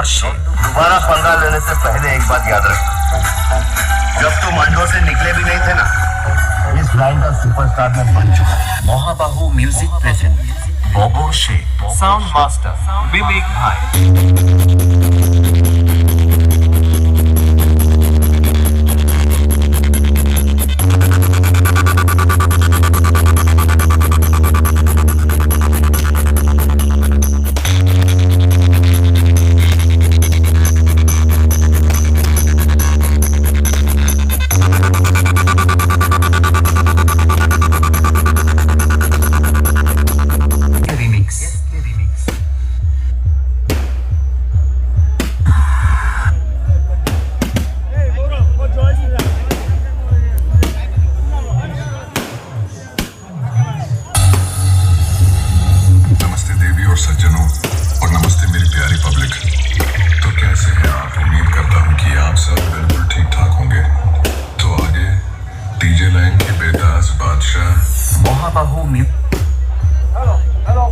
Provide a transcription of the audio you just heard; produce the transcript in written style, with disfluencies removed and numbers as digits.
वर्षे दोबारा पंगा लेने से पहले एक बात याद रख, जब तुम अंडों से निकले भी नहीं थे ना, इस लाइन का सुपरस्टार में बन चुका है। মহাবাহু মিউজিক প্রেজেন্ট অবশ্যই साउंड मास्टर विवेक भाई। রিমিক্স नमस्ते देवी और सज्जनों, और नमस्ते मेरी प्यारी पब्लिक। तो कैसे हैं आप? उम्मीद करता हूं कि आप सब बिल्कुल ठीक ठाक होंगे। तो आगे डीजे लाइन के बेताज बादशाह মহাবাহু हेलो